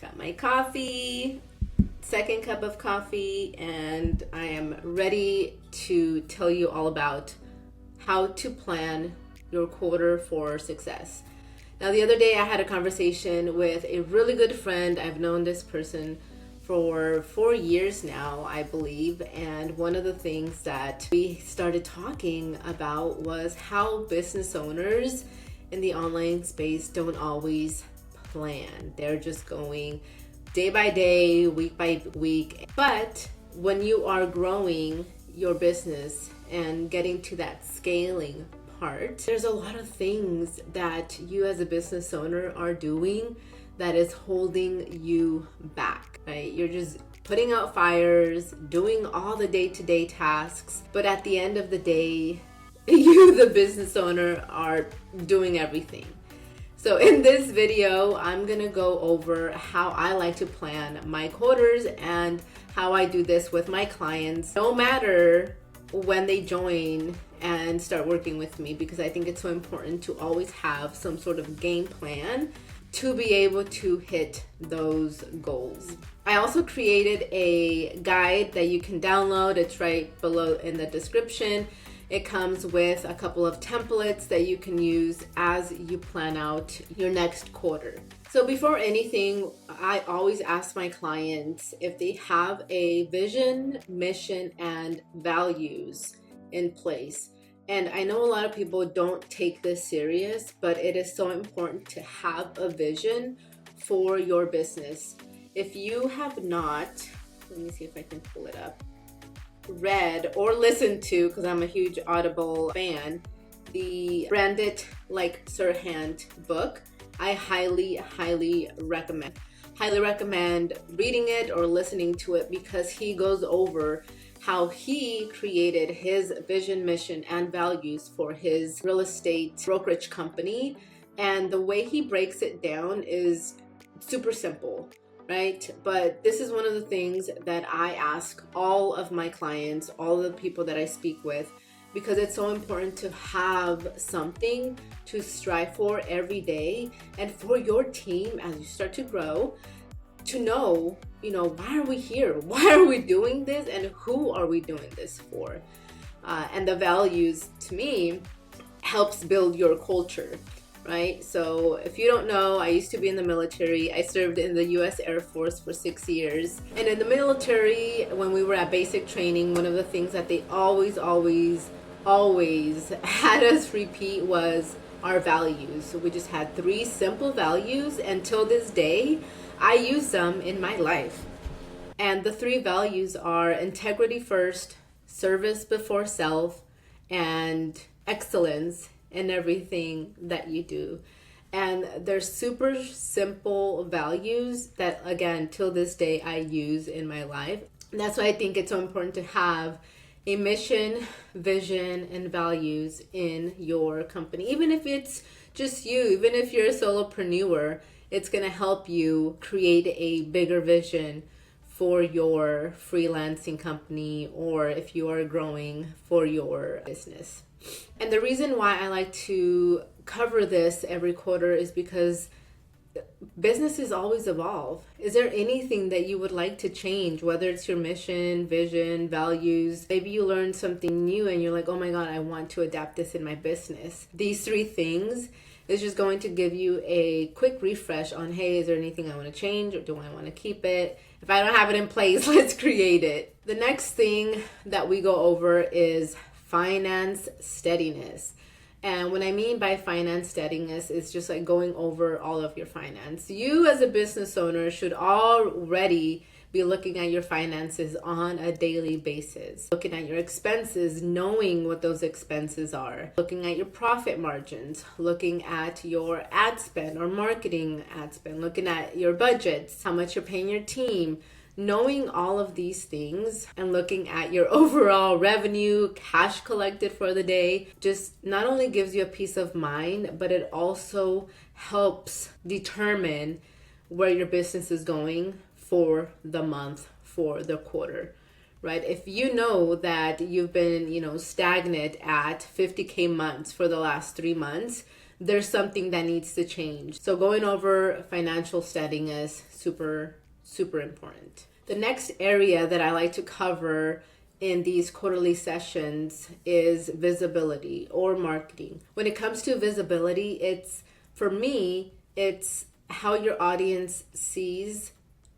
Got my coffee, second cup of coffee, and I am ready to tell you all about how to plan your quarter for success. Now, the other day I had a conversation with a really good friend. I've known this person for 4 years now, I believe, and one of the things that we started talking about was how business owners in the online space don't always plan. They're just going day by day, week by week. But when you are growing your business and getting to that scaling part, there's a lot of things that you as a business owner are doing that is holding you back, right? You're just putting out fires, doing all the day-to-day tasks, but at the end of the day, you, the business owner, are doing everything. So in this video, I'm gonna go over how I like to plan my quarters and how I do this with my clients, no matter when they join and start working with me, because I think it's so important to always have some sort of game plan to be able to hit those goals. I also created a guide that you can download. It's right below in the description. It comes with a couple of templates that you can use as you plan out your next quarter. So before anything, I always ask my clients if they have a vision, mission, and values in place. And I know a lot of people don't take this serious, but it is so important to have a vision for your business. If you have not, let me see if I can pull it up, read or listened to, because I'm a huge Audible fan, the Brand It Like Sirhan book, I highly recommend. Highly recommend reading it or listening to it, because he goes over how he created his vision, mission, and values for his real estate brokerage company. And the way he breaks it down is super simple, right? But this is one of the things that I ask all of my clients, all the people that I speak with, because it's so important to have something to strive for every day, and for your team as you start to grow, to know, why are we here? Why are we doing this? And who are we doing this for? And the values, to me, helps build your culture, right? So if you don't know, I used to be in the military. I served in the US Air Force for 6 years. And in the military, when we were at basic training, one of the things that they always had us repeat was our values. So we just had 3 simple values, and till this day, I use them in my life. And the 3 values are integrity first, service before self, and excellence in everything that you do. And they're super simple values that, again, till this day, I use in my life. And that's why I think it's so important to have a mission, vision, and values in your company. Even if it's just you, even if you're a solopreneur, it's going to help you create a bigger vision for your freelancing company, or if you are growing for your business. And the reason why I like to cover this every quarter is because businesses always evolve. Is there anything that you would like to change, whether it's your mission, vision, values? Maybe you learned something new and you're like, oh my God, I want to adapt this in my business. These 3 things is just going to give you a quick refresh on, hey, is there anything I want to change, or do I want to keep it? If I don't have it in place, let's create it. The next thing that we go over is finance steadiness. And what I mean by finance steadiness is just like going over all of your finance. You as a business owner should already be looking at your finances on a daily basis, looking at your expenses, knowing what those expenses are, looking at your profit margins, looking at your ad spend or marketing ad spend, looking at your budgets, how much you're paying your team. Knowing all of these things and looking at your overall revenue, cash collected for the day, just not only gives you a peace of mind, but it also helps determine where your business is going for the month, for the quarter, right? If you know that you've been, stagnant at 50K months for the last 3 months, there's something that needs to change. So going over financial steadiness, super, super important. The next area that I like to cover in these quarterly sessions is visibility or marketing. When it comes to visibility, for me, it's how your audience sees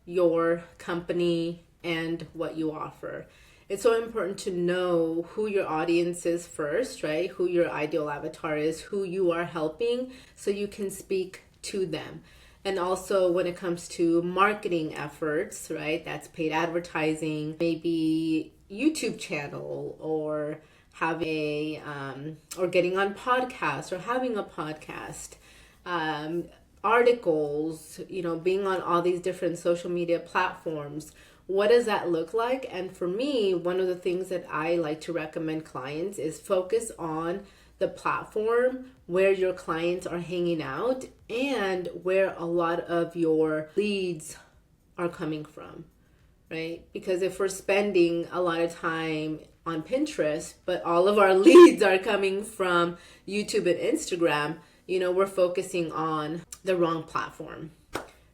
your company and what you offer. It's so important to know who your audience is first, right? Who your ideal avatar is, who you are helping, so you can speak to them. And also when it comes to marketing efforts, right? That's paid advertising, maybe YouTube channel, or or getting on podcasts or having a podcast, articles, being on all these different social media platforms. What does that look like? And for me, one of the things that I like to recommend clients is focus on the platform where your clients are hanging out and where a lot of your leads are coming from, right? Because if we're spending a lot of time on Pinterest, but all of our leads are coming from YouTube and Instagram, we're focusing on the wrong platform.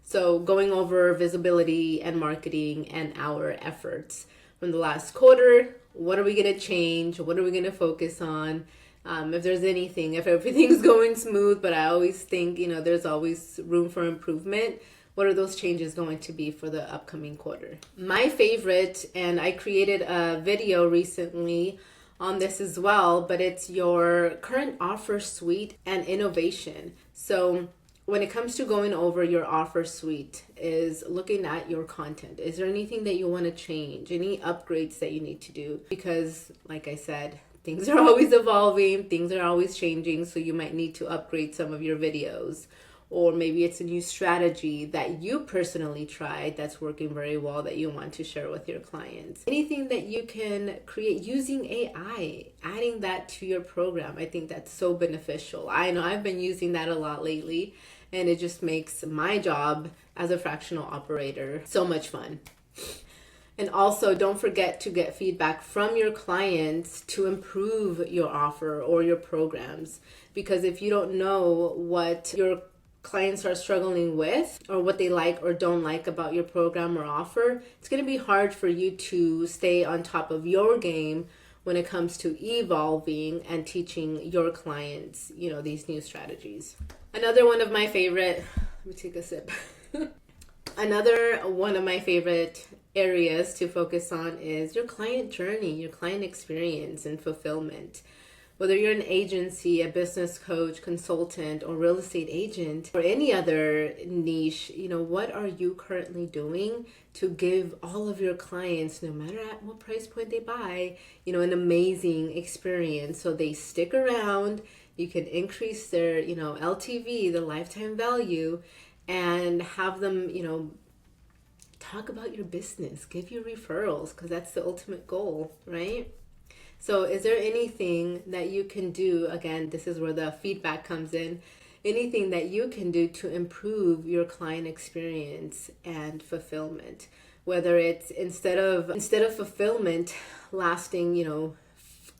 So going over visibility and marketing and our efforts from the last quarter, what are we going to change? What are we going to focus on? If there's anything, if everything's going smooth, but I always think, there's always room for improvement. What are those changes going to be for the upcoming quarter? My favorite, and I created a video recently on this as well, but it's your current offer suite and innovation. So when it comes to going over your offer suite is looking at your content. Is there anything that you want to change? Any upgrades that you need to do? Because like I said, things are always evolving, things are always changing, so you might need to upgrade some of your videos. Or maybe it's a new strategy that you personally tried that's working very well that you want to share with your clients. Anything that you can create using AI, adding that to your program, I think that's so beneficial. I know I've been using that a lot lately, and it just makes my job as a fractional operator so much fun. And also, don't forget to get feedback from your clients to improve your offer or your programs. Because if you don't know what your clients are struggling with or what they like or don't like about your program or offer, it's going to be hard for you to stay on top of your game when it comes to evolving and teaching your clients, these new strategies. Another one of my favorite, let me take a sip. Another one of my favorite areas to focus on is your client journey, your client experience and fulfillment. Whether you're an agency, a business coach, consultant, or real estate agent, or any other niche, what are you currently doing to give all of your clients, no matter at what price point they buy, an amazing experience so they stick around, you can increase their, LTV, the lifetime value, and have them, talk about your business, give you referrals, because that's the ultimate goal, right? So is there anything that you can do? Again, this is where the feedback comes in. Anything that you can do to improve your client experience and fulfillment, whether it's instead of fulfillment lasting,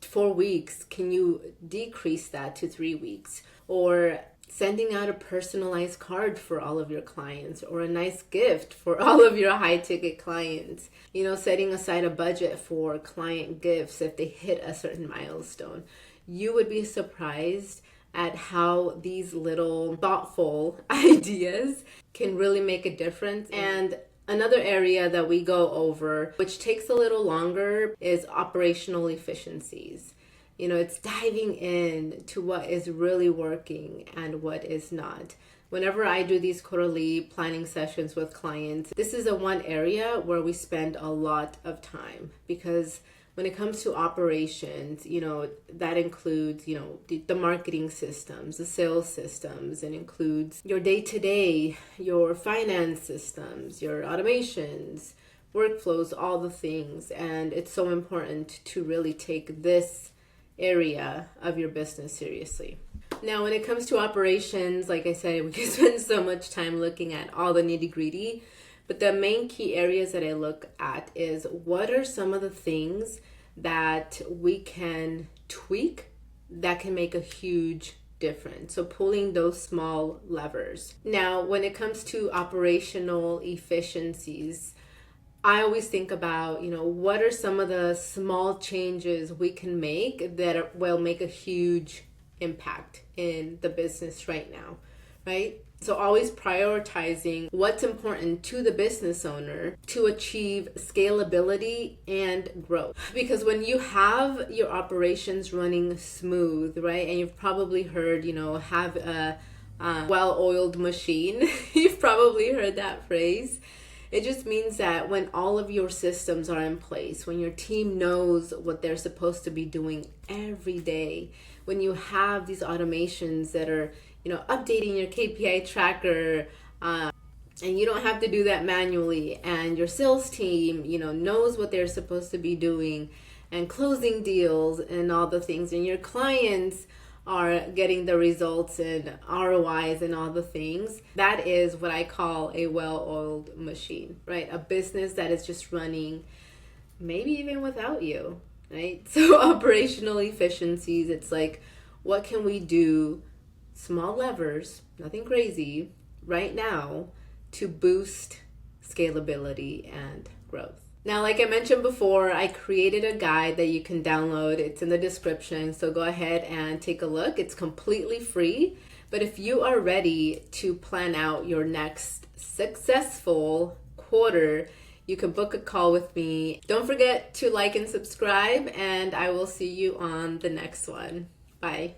4 weeks, can you decrease that to 3 weeks? Or sending out a personalized card for all of your clients, or a nice gift for all of your high ticket clients. Setting aside a budget for client gifts if they hit a certain milestone. You would be surprised at how these little thoughtful ideas can really make a difference. And another area that we go over, which takes a little longer, is operational efficiencies. It's diving in to what is really working and what is not. Whenever I do these quarterly planning sessions with clients, this is one area where we spend a lot of time, because when it comes to operations, that includes, the marketing systems, the sales systems. It includes your day-to-day, your finance systems, your automations, workflows, all the things. And it's so important to really take this area of your business seriously. Now, when it comes to operations, like I said, we can spend so much time looking at all the nitty-gritty, but the main key areas that I look at is what are some of the things that we can tweak that can make a huge different. So pulling those small levers. Now, when it comes to operational efficiencies, I always think about, what are some of the small changes we can make that will make a huge impact in the business right now, right? So always prioritizing what's important to the business owner to achieve scalability and growth. Because when you have your operations running smooth, right, and you've probably heard, have a well-oiled machine, you've probably heard that phrase. It just means that when all of your systems are in place, when your team knows what they're supposed to be doing every day, when you have these automations that are, updating your KPI tracker, and you don't have to do that manually, and your sales team, knows what they're supposed to be doing and closing deals and all the things, and your clients are getting the results and ROIs and all the things. That is what I call a well-oiled machine, right? A business that is just running maybe even without you, right? So operational efficiencies, it's like, what can we do? Small levers, nothing crazy, right now to boost scalability and growth. Now, like I mentioned before, I created a guide that you can download. It's in the description, so go ahead and take a look. It's completely free, but if you are ready to plan out your next successful quarter, you can book a call with me. Don't forget to like and subscribe, and I will see you on the next one. Bye.